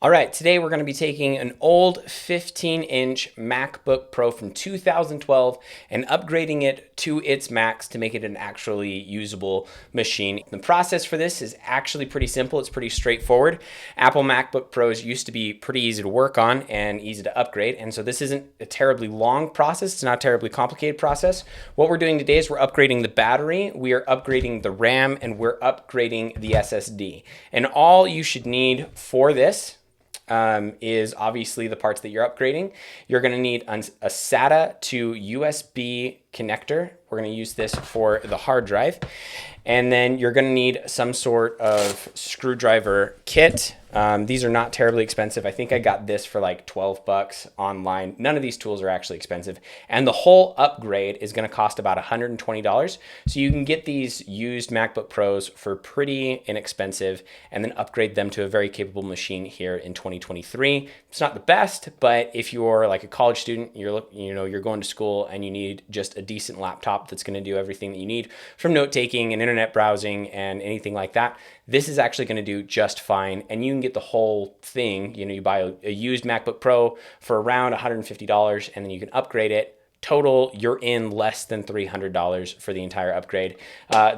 All right, today we're going to be taking an old 15-inch MacBook Pro from 2012 and upgrading it to its max to make it an actually usable machine. The process for this is actually pretty simple. It's pretty straightforward. Apple MacBook Pros used to be pretty easy to work on and easy to upgrade, and so this isn't a terribly long process. It's not a terribly complicated process. What we're doing today is we're upgrading the battery, we are upgrading the RAM, and we're upgrading the SSD. And all you should need for this is obviously the parts that you're upgrading. You're going to need a SATA to USB connector. We're going to use this for the hard drive. And then you're going to need some sort of screwdriver kit. These are not terribly expensive. I think I got this for like 12 bucks online. None of these tools are actually expensive. And the whole upgrade is going to cost about $120. So you can get these used MacBook Pros for pretty inexpensive and then upgrade them to a very capable machine here in 2023. It's not the best, but if you're like a college student, you're going to school and you need just a decent laptop that's going to do everything that you need from note-taking and internet browsing and anything like that, this is actually going to do just fine. And you can get the whole thing. You buy a used MacBook Pro for around $150 and then you can upgrade it. Total, you're in less than $300 for the entire upgrade.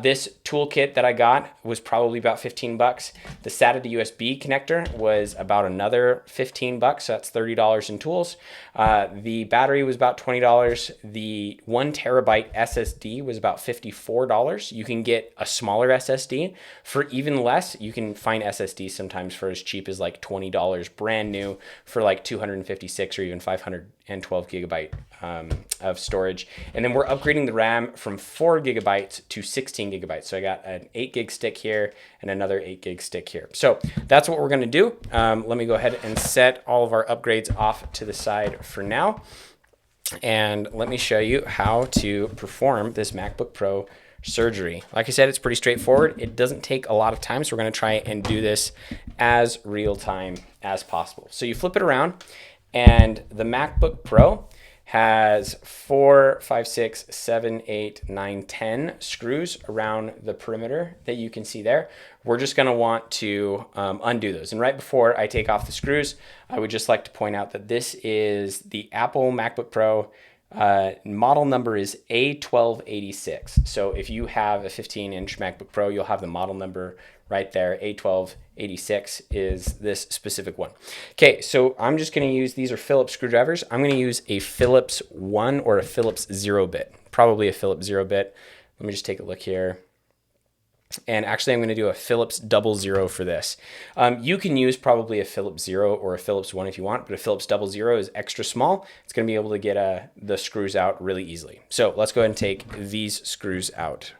This toolkit that I got was probably about 15 bucks. The SATA to USB connector was about another 15 bucks, so that's $30 in tools. The battery was about $20. The 1 terabyte SSD was about $54. You can get a smaller SSD for even less. You can find SSDs sometimes for as cheap as like $20 brand new for like 256 or even 512 gigabyte of storage. And then we're upgrading the RAM from 4 gigabytes to 16 gigabytes. So I got an 8 gig stick here and another 8 gig stick here. So that's what we're going to do. Let me go ahead and set all of our upgrades off to the side for now. And let me show you how to perform this MacBook Pro surgery. Like I said, it's pretty straightforward. It doesn't take a lot of time, so we're going to try and do this as real time as possible. So you flip it around, and the MacBook Pro has 4, 5, 6, 7, 8, 9, 10 screws around the perimeter that you can see there. We're just going to want to undo those. And right before I take off the screws, I would just like to point out that this is the Apple MacBook Pro. Model number is A1286. So if you have a 15-inch MacBook Pro, you'll have the model number right there. A1286 is this specific one. Okay, so I'm just going to use, these are Phillips screwdrivers. I'm going to use a Phillips 1 or a Phillips 0-bit, probably a Phillips 0-bit. Let me just take a look here. And actually, I'm going to do a Phillips 00 for this. You can use probably a Phillips 0 or a Phillips 1 if you want, but a Phillips 00 is extra small. It's going to be able to get the screws out really easily. So let's go ahead and take these screws out.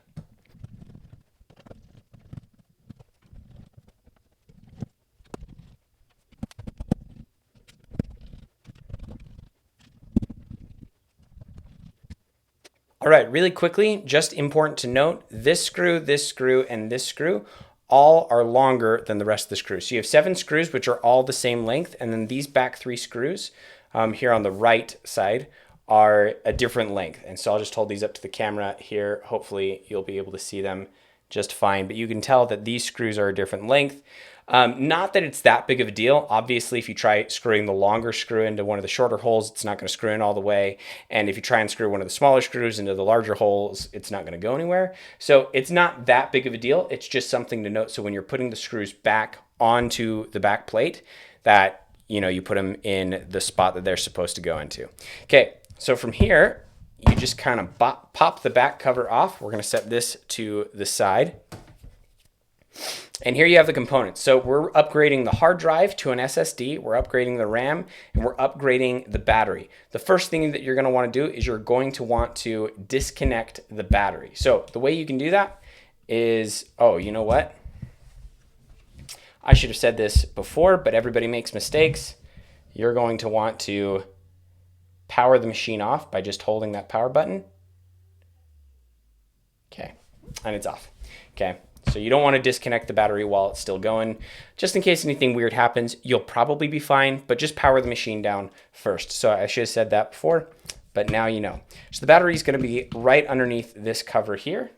All right, really quickly, just important to note, this screw, and this screw all are longer than the rest of the screws. So you have 7 screws, which are all the same length, and then these back 3 screws here on the right side are a different length. And so I'll just hold these up to the camera here. Hopefully you'll be able to see them just fine, but you can tell that these screws are a different length. Not that it's that big of a deal. Obviously, if you try screwing the longer screw into one of the shorter holes, it's not going to screw in all the way. And if you try and screw one of the smaller screws into the larger holes, it's not going to go anywhere. So it's not that big of a deal. It's just something to note. So when you're putting the screws back onto the back plate, that you put them in the spot that they're supposed to go into. Okay, so from here, you just kind of pop the back cover off. We're going to set this to the side. And here you have the components. So we're upgrading the hard drive to an SSD, we're upgrading the RAM, and we're upgrading the battery. The first thing that you're going to want to do is you're going to want to disconnect the battery. So the way you can do that is, oh, you know what? I should have said this before, but everybody makes mistakes. You're going to want to power the machine off by just holding that power button. Okay, and it's off. Okay. So you don't want to disconnect the battery while it's still going. Just in case anything weird happens, you'll probably be fine, but just power the machine down first. So I should have said that before, but now you know. So the battery is going to be right underneath this cover here,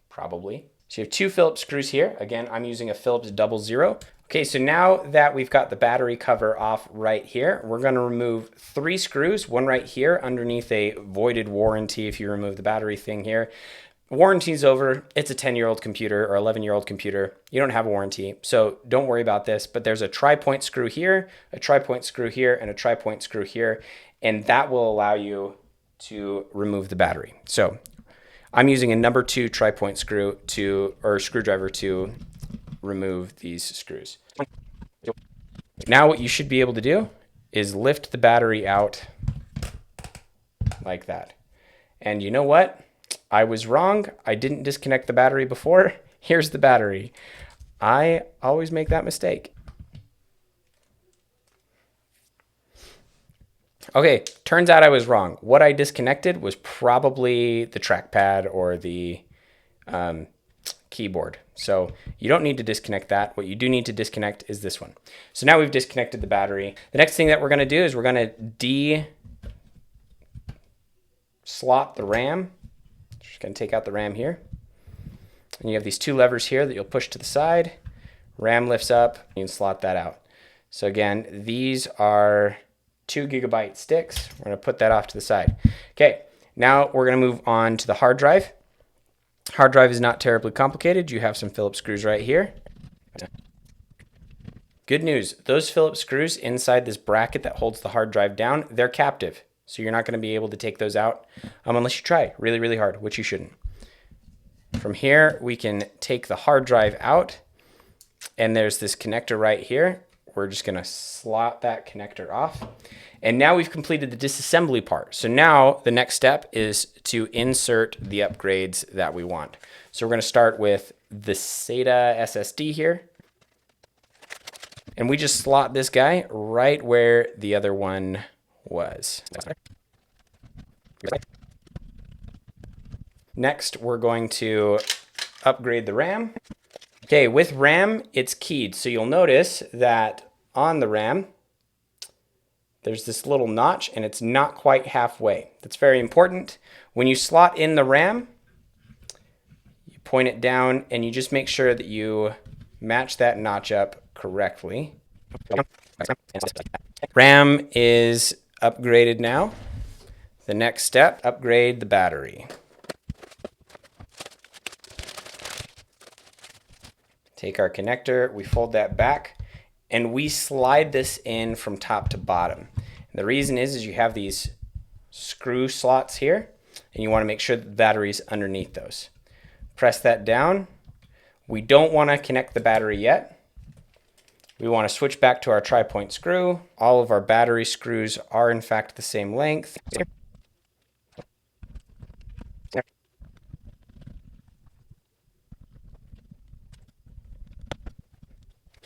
probably. So you have 2 Phillips screws here. Again, I'm using a Phillips 00. Okay, so now that we've got the battery cover off right here, we're going to remove 3 screws, one right here underneath a voided warranty if you remove the battery thing here. Warranty's over. It's a 10-year-old computer or 11-year-old computer. You don't have a warranty, so don't worry about this. But there's a tri-point screw here, a tri-point screw here, and a tri-point screw here, and that will allow you to remove the battery. So I'm using a number 2 tri-point screw or screwdriver to remove these screws. Now what you should be able to do is lift the battery out like that. And you know what? I was wrong. I didn't disconnect the battery before. Here's the battery. I always make that mistake. Okay, turns out I was wrong. What I disconnected was probably the trackpad or the keyboard. So you don't need to disconnect that. What you do need to disconnect is this one. So now we've disconnected the battery. The next thing that we're going to do is we're going to de-slot the RAM. Just going to take out the RAM here. And you have these 2 levers here that you'll push to the side. RAM lifts up. You can slot that out. So again, these are 2 gigabyte sticks. We're going to put that off to the side. Okay, now we're going to move on to the hard drive. Hard drive is not terribly complicated. You have some Phillips screws right here. Good news, those Phillips screws inside this bracket that holds the hard drive down, they're captive. So you're not going to be able to take those out unless you try really, really hard, which you shouldn't. From here, we can take the hard drive out, and there's this connector right here. We're just going to slot that connector off. And now we've completed the disassembly part. So now the next step is to insert the upgrades that we want. So we're going to start with the SATA SSD here. And we just slot this guy right where the other one was. Next, we're going to upgrade the RAM. Okay, with RAM, it's keyed. So you'll notice that on the RAM, there's this little notch and it's not quite halfway. That's very important. When you slot in the RAM, you point it down and you just make sure that you match that notch up correctly. RAM is upgraded now. The next step, upgrade the battery. Take our connector, we fold that back, and we slide this in from top to bottom. And the reason is you have these screw slots here, and you want to make sure that the battery's underneath those. Press that down. We don't want to connect the battery yet. We want to switch back to our tri-point screw. All of our battery screws are in fact the same length.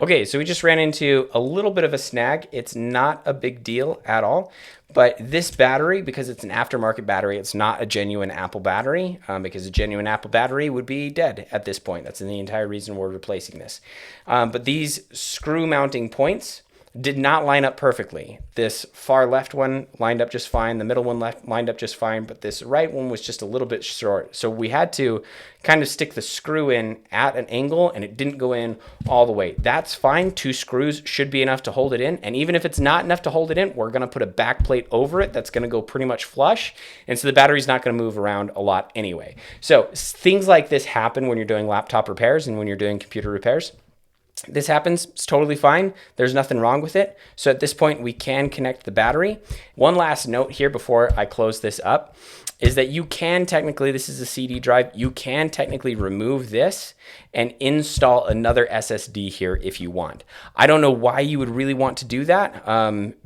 Okay, so we just ran into a little bit of a snag. It's not a big deal at all, but this battery, because it's an aftermarket battery, it's not a genuine Apple battery, because a genuine Apple battery would be dead at this point. That's the entire reason we're replacing this. But these screw mounting points did not line up perfectly. This far left one lined up just fine. The middle one lined up just fine, but this right one was just a little bit short. So we had to kind of stick the screw in at an angle and it didn't go in all the way. That's fine. 2 screws should be enough to hold it in. And even if it's not enough to hold it in, we're going to put a back plate over it that's going to go pretty much flush. And so the battery's not going to move around a lot anyway. So things like this happen when you're doing laptop repairs and when you're doing computer repairs. This happens, it's totally fine. There's nothing wrong with it. So at this point, we can connect the battery. One last note here before I close this up is that you can technically, this is a CD drive, you can technically remove this and install another SSD here if you want. I don't know why you would really want to do that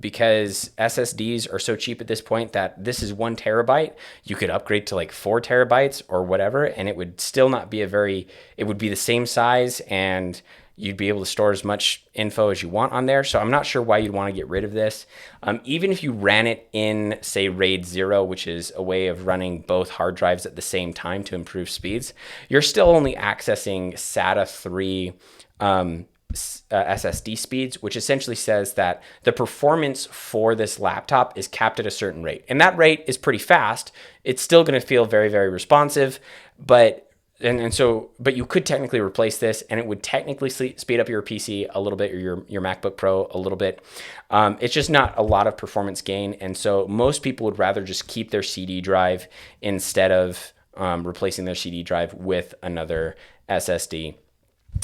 because SSDs are so cheap at this point that this is 1 terabyte. You could upgrade to like 4 terabytes or whatever, and it would still not be it would be the same size and you'd be able to store as much info as you want on there. So I'm not sure why you'd want to get rid of this. Even if you ran it in, say, RAID 0, which is a way of running both hard drives at the same time to improve speeds, you're still only accessing SATA 3 SSD speeds, which essentially says that the performance for this laptop is capped at a certain rate. And that rate is pretty fast. It's still going to feel very, very responsive, but And so, but you could technically replace this, and it would technically speed up your PC a little bit, or your MacBook Pro a little bit. It's just not a lot of performance gain, and so most people would rather just keep their CD drive instead of replacing their CD drive with another SSD.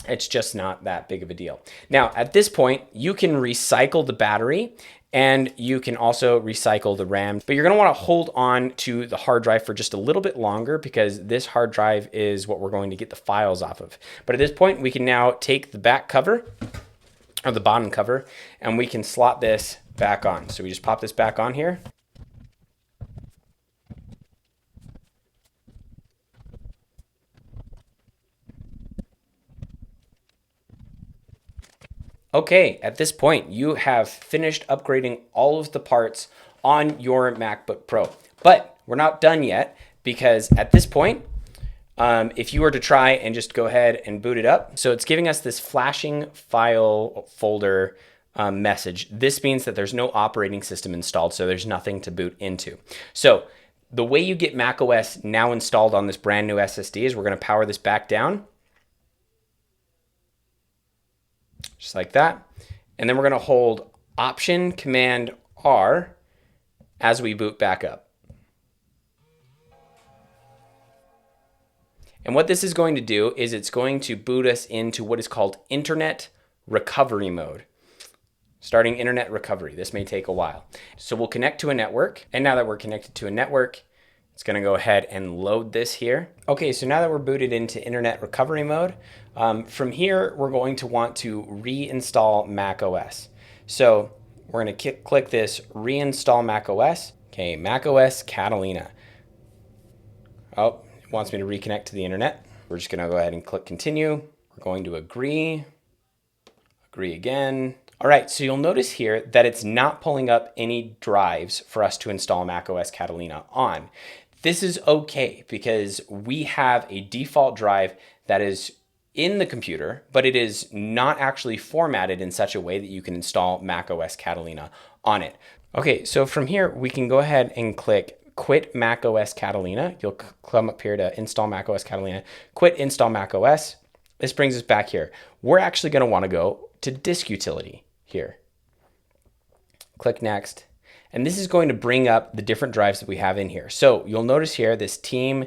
It's just not that big of a deal. Now, at this point, you can recycle the battery and you can also recycle the RAM, but you're gonna wanna hold on to the hard drive for just a little bit longer because this hard drive is what we're going to get the files off of. But at this point, we can now take the back cover, or the bottom cover, and we can slot this back on. So we just pop this back on here. Okay, at this point, you have finished upgrading all of the parts on your MacBook Pro. But we're not done yet, because at this point, if you were to try and just go ahead and boot it up, so it's giving us this flashing file folder message. This means that there's no operating system installed, so there's nothing to boot into. So the way you get macOS now installed on this brand new SSD is we're going to power this back down. Just like that. And then we're going to hold Option Command R as we boot back up. And what this is going to do is it's going to boot us into what is called Internet Recovery Mode. Starting Internet Recovery. This may take a while. So we'll connect to a network. And now that we're connected to a network, it's going to go ahead and load this here. Okay, so now that we're booted into Internet Recovery Mode, from here, we're going to want to reinstall macOS. So we're going to click this Reinstall macOS. Okay, macOS Catalina. Oh, it wants me to reconnect to the internet. We're just going to go ahead and click Continue. We're going to agree again. All right, so you'll notice here that it's not pulling up any drives for us to install macOS Catalina on. This is okay because we have a default drive that is in the computer, but it is not actually formatted in such a way that you can install macOS Catalina on it. Okay, so from here, we can go ahead and click Quit macOS Catalina. You'll come up here to Install macOS Catalina, Quit Install macOS. This brings us back here. We're actually gonna wanna go to Disk Utility here. Click Next. And this is going to bring up the different drives that we have in here. So you'll notice here this Team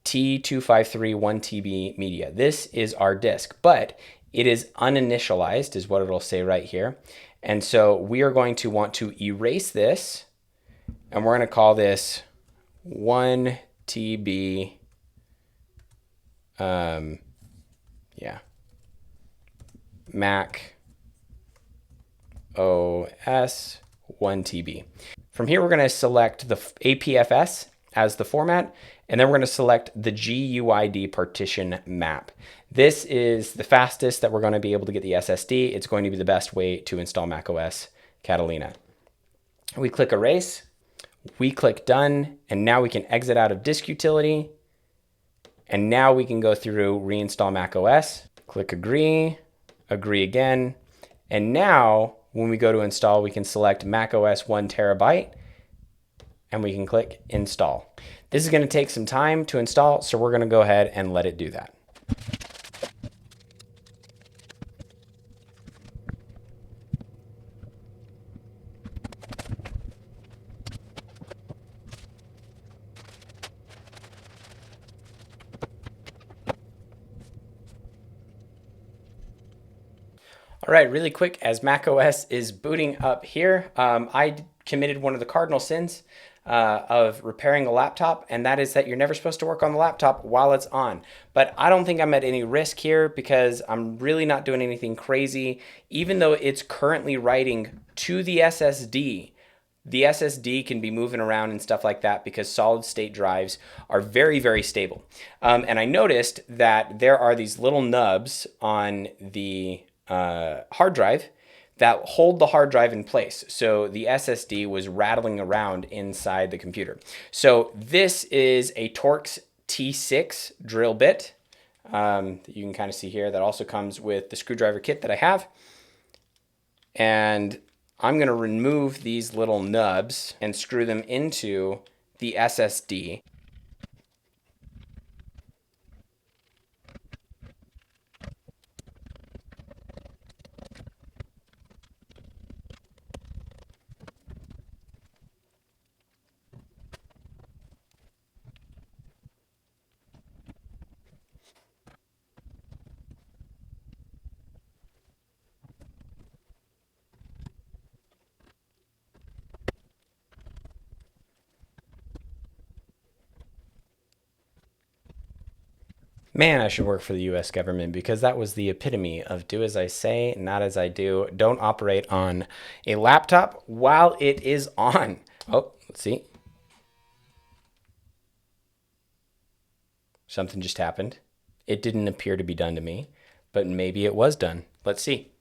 T253 1TB media. This is our disk, but it is uninitialized is what it'll say right here. And so we are going to want to erase this, and we're going to call this 1TB, Mac OS 1TB. From here, we're going to select the APFS as the format, and then we're going to select the GUID partition map. This is the fastest that we're going to be able to get the SSD. It's going to be the best way to install macOS Catalina. We click Erase, we click Done, and now we can exit out of Disk Utility, and now we can go through Reinstall macOS, click Agree, agree again, and now when we go to install, we can select macOS 1 terabyte and we can click Install. This is going to take some time to install, so we're going to go ahead and let it do that. All right, really quick, as macOS is booting up here, I committed one of the cardinal sins of repairing a laptop, and that is that you're never supposed to work on the laptop while it's on. But I don't think I'm at any risk here because I'm really not doing anything crazy. Even though it's currently writing to the SSD can be moving around and stuff like that because solid state drives are very, very stable. And I noticed that there are these little nubs on the hard drive that hold the hard drive in place. So the SSD was rattling around inside the computer. So this is a Torx T6 drill bit that you can kind of see here that also comes with the screwdriver kit that I have. And I'm going to remove these little nubs and screw them into the SSD. Man, I should work for the US government because that was the epitome of do as I say, not as I do. Don't operate on a laptop while it is on. Oh, let's see. Something just happened. It didn't appear to be done to me, but maybe it was done. Let's see.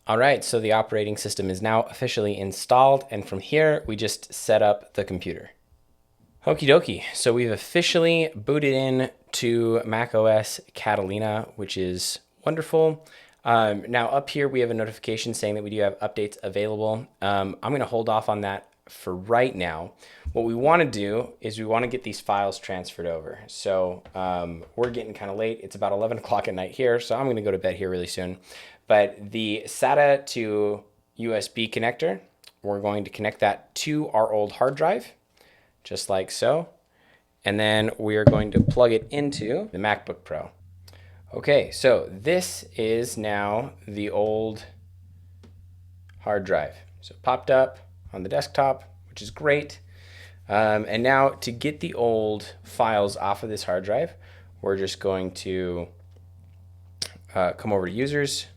All right, so the operating system is now officially installed, and from here, we just set up the computer. Okie dokie. So we've officially booted in to macOS Catalina, which is wonderful. Now up here, we have a notification saying that we do have updates available. I'm going to hold off on that for right now. What we want to do is we want to get these files transferred over. So we're getting kind of late. It's about 11 o'clock at night here, so I'm going to go to bed here really soon. But the SATA to USB connector, we're going to connect that to our old hard drive, just like so. And then we are going to plug it into the MacBook Pro. Okay, so this is now the old hard drive. So it popped up on the desktop, which is great. And now to get the old files off of this hard drive, we're just going to come over to users,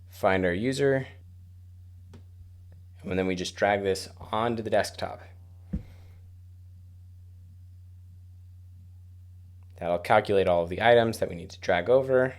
find our user, and then we just drag this onto the desktop. That'll calculate all of the items that we need to drag over.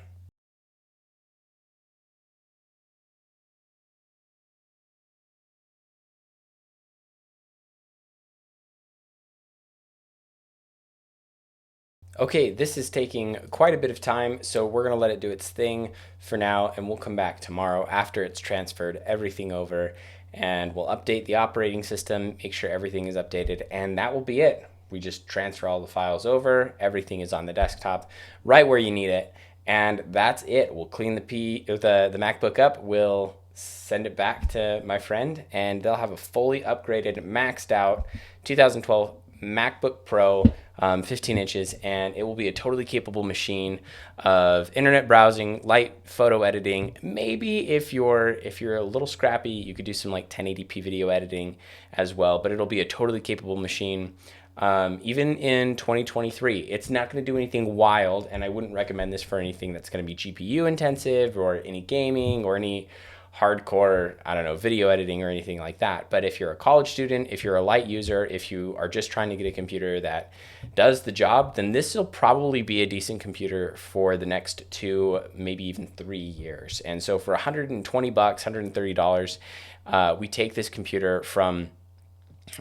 Okay, this is taking quite a bit of time, so we're gonna let it do its thing for now, and we'll come back tomorrow after it's transferred everything over, and we'll update the operating system, make sure everything is updated, and that will be it. We just transfer all the files over, everything is on the desktop, right where you need it, and that's it. We'll clean the MacBook up, we'll send it back to my friend, and they'll have a fully upgraded, maxed out 2012 MacBook Pro, 15 inches, and it will be a totally capable machine of internet browsing, light photo editing. Maybe if you're a little scrappy, you could do some like 1080p video editing as well, but it'll be a totally capable machine. Even in 2023, it's not going to do anything wild, and I wouldn't recommend this for anything that's going to be GPU intensive or any gaming or any hardcore, I don't know, video editing or anything like that. But if you're a college student, if you're a light user, if you are just trying to get a computer that does the job, then this will probably be a decent computer for the next 2, maybe even 3 years. And so for $120, $130, we take this computer from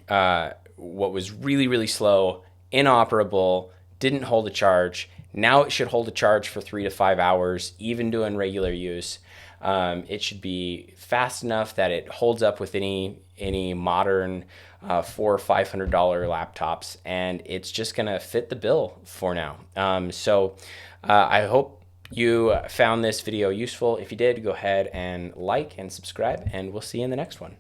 what was really, really slow, inoperable, didn't hold a charge. Now it should hold a charge for 3 to 5 hours, even doing regular use. It should be fast enough that it holds up with any modern $400 or $500 laptops, and it's just gonna fit the bill for now. I hope you found this video useful. If you did, go ahead and like and subscribe, and we'll see you in the next one.